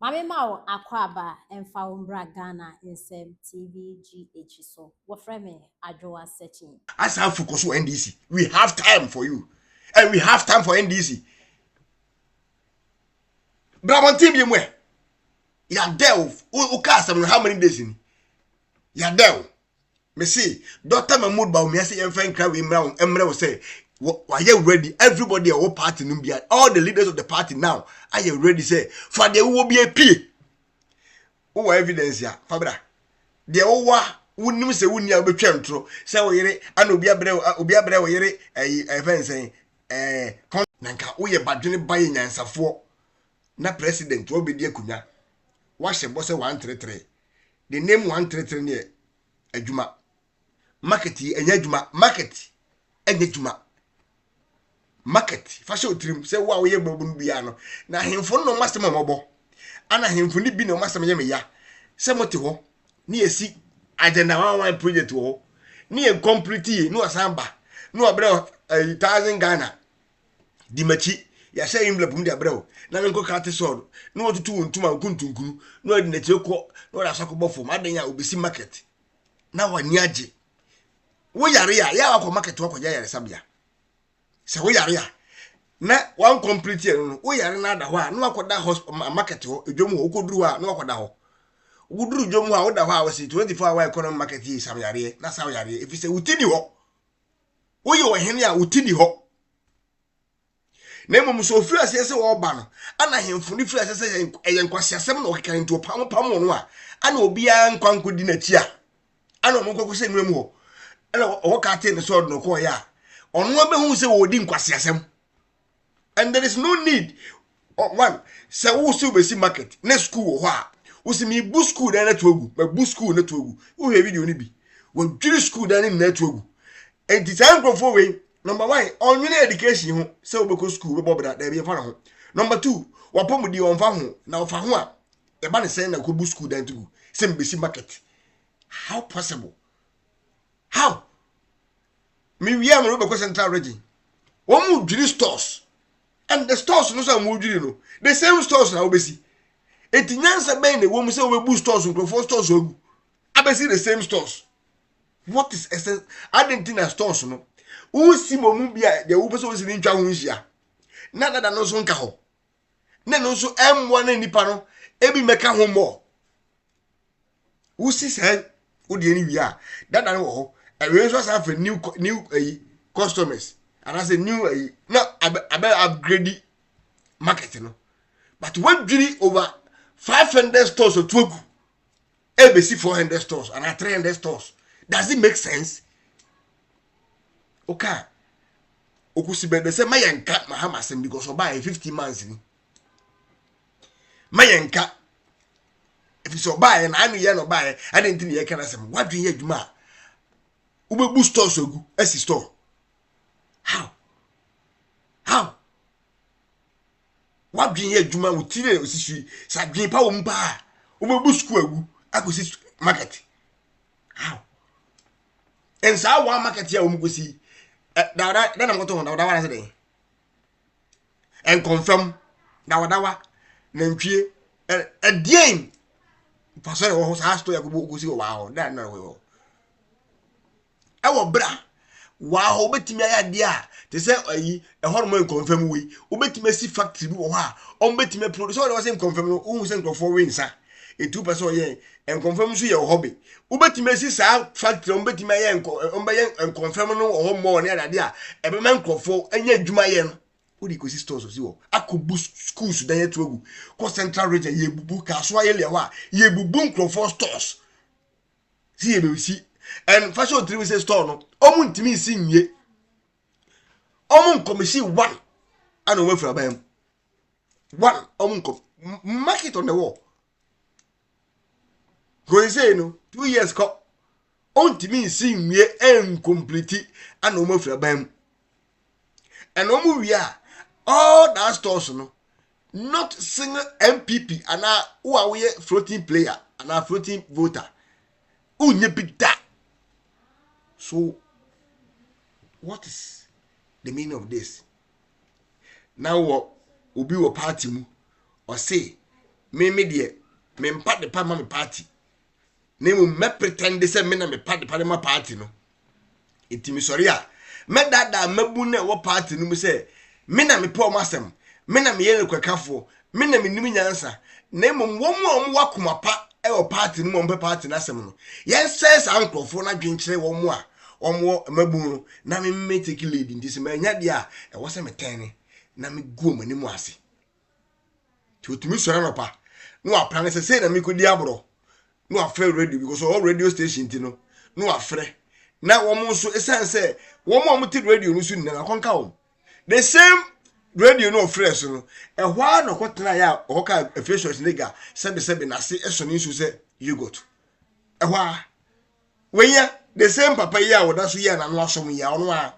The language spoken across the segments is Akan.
Mame ma akwaba emfa umbra Ghana insem TVGH so. What frame Adwoa searching. As I focus on NDC, we have time for you, and we have time for NDC. Brabantin bi mwe. Ya del. O cast how many days in? Ya del. Me see, Dr. Mahmoud Baumia say enfan kra we emre say why you ready? Everybody at party numbia, all the leaders of the party now are you ready? Say for the will be a p. Who evidence ya Fabra? The owa wouldn't say wouldn't you be trentro. Say we yere and obiabre we yere a fence nanka we badwene baye nyansafo na president will be dear kunya. Wash a boss 133. The name 133 near Ejuma. Market enye juma market enye juma market fashion trim say wa we babun bia no na hemfo no masem mobo ana hemfo ni bi no masem ye me ya say mote ho na esi agenda one project ho na e complete no asamba no abre 1000 Ghana di machi ya say envelope ndi abre ho na nko kate sword na otutu ntuma nkuntunkunu na odi na cheko na ora sakobo fo madanya obesi market na wani age wo yare ya akọ market wo kọja yare sabia se wo yare na one complete no wo yare na da ho a na akọda market ho edwom ho koduru a na akọda ho wuduru dwom ho a wo da ho a wo si 24 hour economic market yi sam yare na sa yare efi se utini ho wo ye wo hene a utini ho na emom so ofiri ase se wo ba no ana hemfo ni firi ase se yenkwasiasem na okeka nto pam no a ana obi a nkwankodi na chi a ana omo nkoko se nwem ho o kate ne sword no ko ya onu abehu se wo di nkwasiasem and there is no need one se wo se obesi market na school ho a wo se mi bu school na to ogu ma bu school na to ogu wo he video ni bi wo dwiri school na ni na to ogu and the time go for way number 1 onwene education ho se obeko school be bobra da bi fa na ho number 2 wapomudi on fa ho na ofa ho a e ba ne se na ko bu school dan to ogu se mbesi market how possible how me we am no be central region one mu dwiri stores and the stores no so mu dwiri no the same stores na obesi etinyansa ben na wo mu se we bu stores nkrofo stores ogu abesi the same stores what is essence identity stores no wo si mo mu bia de wo pese wo si ni ntwa ho nhia na no so nka ho na no so emwa na nipa no ebi meka ho mo wo si say wo de ni wi a dada no ho we so say for new customers and I say new no upgrade market no but what really over 500 stores or 2 ABC 400 stores and 300 stores does it make sense okay okusibe they say mayenka mahamasem because oba 50 months ni mayenka if so buy na anu ye no buy I didn't think ye can asem what do ye adwuma ubebu stores ogu esi store how wabdwen ye adwuma wutire osisi sadwen pa wo mpa ubebu school ogu akosi market how and sa wa market ya wo mkosi da na mkoto da wa na se den and confirm da na ntwie adien pastor wo sa store ya ko gosi wo wa ho da na wo ewo bra wa ho betimi ayade a te se ayi ehormo confirm we obetimi si factory bi wo ha o betimi produce o say confirm no hu say nkofo we nsa e 2% ye en confirm so ye hobby obetimi si sa factory o betimi ye en confirm no o mo ne adade a ebe man nkofo anya adwuma ye no wo di kosi stores si wo akobu schools dan ye tuagu ko central region ye bubu ka so ye lewa ye bubu nkofo stores si ye be si and fashion 3 say store no omu ntimi si nwie omu komisi 1 ana we fra bam 1 omu kom market on the wall go say no 2 years ko ontimi si nwie complete ana we fra bam and omu wi a all that stores no not single MPP ana who are we floating player ana floating voter unye big that. So, what is the meaning of this? Now, what will be a party mu or say me de me mpa de pa ma me party na me pretend say me na me pa de pa ma party no itimi sorry a me dada mabu na wo party no mu say me na me pa o masem me na me ye kwakafo me na me nim nyansa na emom wo mu wakoma pa e o party no mo party na asem no yen says ankrofo na dwenkyere wo mu a omo mabu no na me take lead nti se ma nya de a e wo se me ten na me go mani mu ase ti otumi sori no pa no apran se na me kodi abro no afre radio because all radio station ti no no afre na wo mo so esan se wo mo ti radio no so na konka wo the same radio no fresh no ehwa no kwotena ya oka officials nigga sebe na se eso ni so se yogurt ehwa weya the same papa ya wo da so ya na no asom ya ono a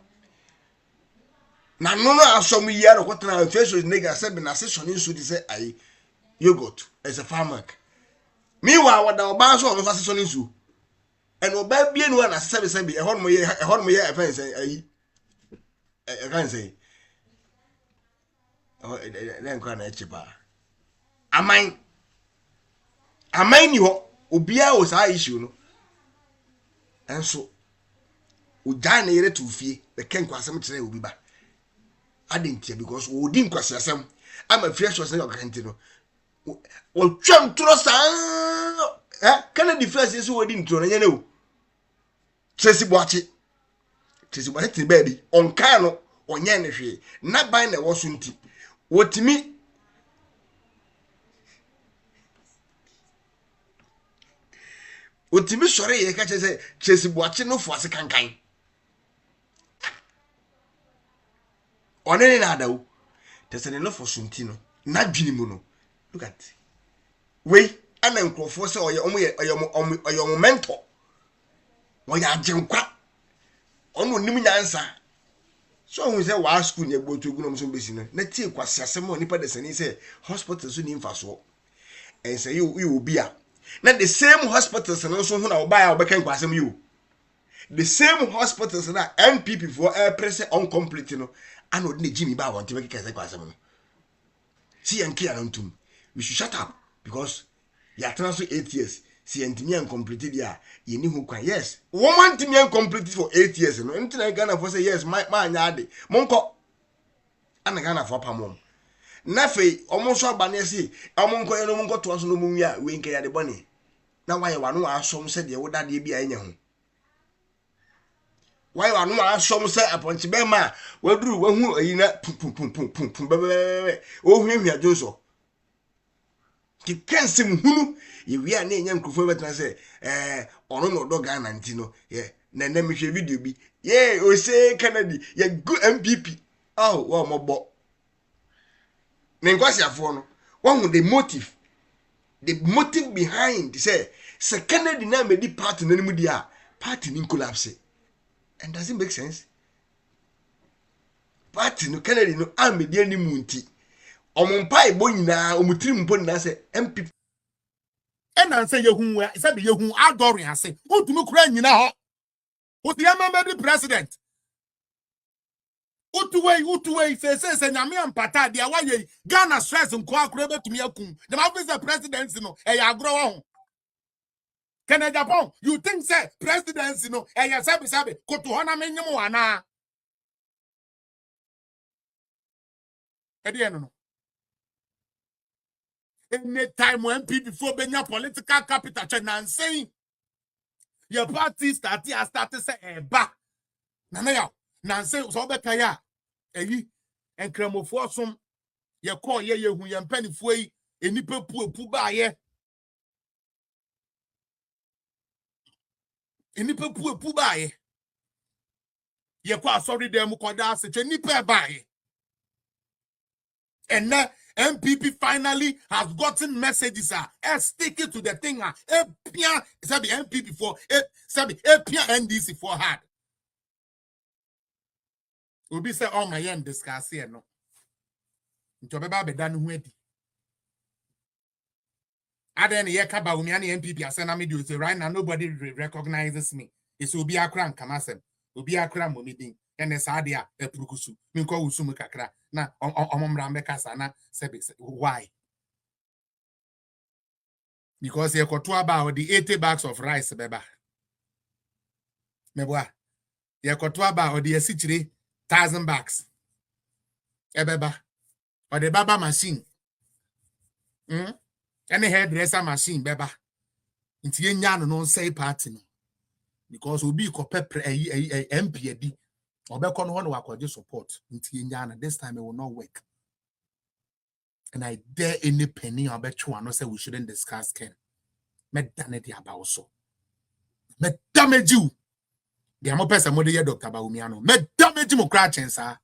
na no no asom ya no kwotena officials nigga sebe na se so ni so di se ai yogurt as a farmer meanwhile what the oba so no se so ni so and oba bie no na sebe ehon mo ye offense ai I can't say oh then kwa na chiba aman ni ho obia o sa issue no enso oja na yere to fie the ken kwasem kire obi ba adentia because o di nkwasem ama fresh was na yokanti no o twam tro sa kana defense yeso o di ntro na nyane o Tracy Boachi tin baby on kano onye ne hwe na ban na wo so nti wotimi sore ye ka che Tracy Boachi no fo ase kankan onene na adawo tese ne no fo so nti no na dwini mu no look at we ana nkrofo se oye mentor wo ya agenkwa ono nim nyansa so hu say wa school ne gbotu gu no so besi no na tie kwase asem onipa de sani say hospital so ni mfaso en say you obi a na the same hospitals no so hu na oba ya obeka kwasem you the same hospitals na MPP for press incomplete no ana odi na Jimmy ba won te be keke kwasem no see en kia ntum we should shut up because ya transfer 8 years si entimi incomplete dia ye ni hu kwan yes woman ntimi incomplete for 8 years no ntina Ghana for say yes ma anya ade monko ana Ghana for pamom na fe omo so abane si omo nko ye no monko to so no mu wi we nke ya de bone na why wanu asom se de woda de bi anya hu why wanu asom se aponchi be ma waduru wahu ayi na pum bebe o hwehwia jonso ki kensem hunu yewia na enya nkrofo betena se ono no do Ghana nti no ye na na mehwe video bi ye o say Kennedy ye go MPP oh wo mobo ne nkwasiafo no wo the motive behind say Kennedy na medi party na nimu dia party ni collapse and does it make sense party no Kennedy no amedi animu nti omumpa ebo nyina omutiri mpo na se MPP ena say yehu say be yehu adorin ase otumi kura nyina ho oti amamba di president utuwe say nyame ampata dia waye Ghana stress nko akura betumi akum the officer presidency no e ya agro ho Kennedy Japan you think say presidency no e ya sabi koto ho na menyem wana e de no anytime when people before benya political capital and saying your party started say eba na ya na say so be kaya eyi enkramofo som ye call ye hu ye mpanifo yi enipa pu ba ye enipa pu ba ye ye kwa sorry dem koda se twa nipa ba ye and now MPP finally has gotten messages sticking to the thing sabi MPP for sabi NDC for hard. Obi say all my end discuss here no. Ntobe ba beda no hu adi. Aden ye ka ba umi ani MPP asena me do say right now nobody recognizes me. It's obi akra nkamasem. Obi akra momidin. Ene sadia epurukusu. Minko usumu kakra. Na omomra mbeka sana sebe why because you got about the 80 bags of rice beba. Meboa. You got about the 60,000 bags. Ebeba. Or the baba machine. Any hairdresser machine beba. Inti yenya no say party no. Because obi ko pepre MPD. Obeko no ho wakoje support. Inti yenya this time it will not work. And I dare any penny or bet you no say we shouldn't discuss Ken. Me dane di aba also. Me damage you. The amo person mo dey Dr. Bawumiano. Me damage mo cratching sir.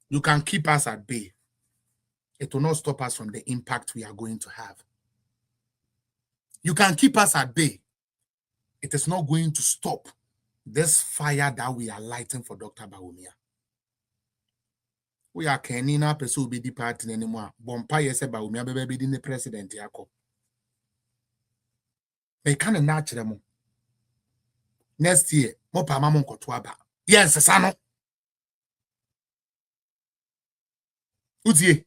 You can keep us at bay. It will not stop us from the impact we are going to have. You can keep us at bay. It is not going to stop this fire that we are lighting for Dr. Bawumia. We are Kenina Pesu be the party anymore. Bompa yes Bawumia baby the president yako. They can't natural. Next year, mo pa mamon kotwaba. Yes, sano. Utie.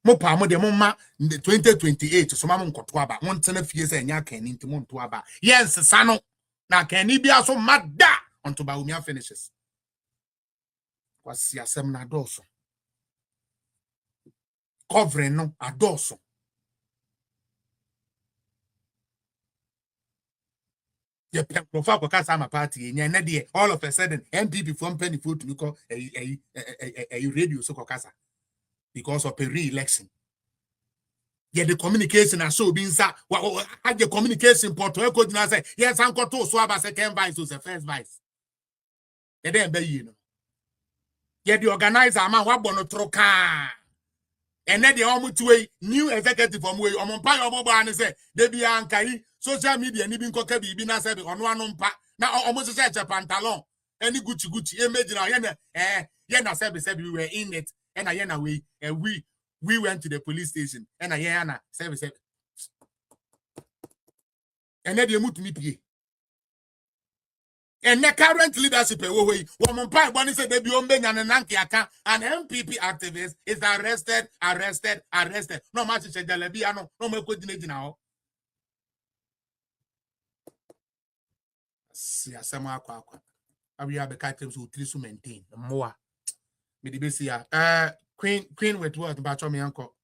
Mo pa mo de mo ma 2028 so mamon kotwaba. Won tena fie se nya kan ni ntimo ntwaba. Yes, sano. Na kan ni bia so mada until Bawumia finishes. Kwasi asem na doso. Covering no adoso. Ye profile ko kasa ma party nya na de all of a sudden MPP from penny food to call a radio so kasa because of a re-election. Yeah, the communication and so being sa had the communication portal e ko say yes an to so aba second vice to the first vice. E dey be you know. Yeah, the organizer man wa bono troka. And then the almost way new executive from way on pa omobo an say they be ankai social media ni bi nkoka bi na say ono anu mpa na almost say pantalon any Gucci image na ye na say we were in it and na we went to the police station and na say and then they move to me pie. And the current leadership woman pipe one said they be on aka an MPP activist is arrested. No match no me coordinate now. See asema akwa. We have the items who three to maintain more. Me the base Queen with what about me uncle?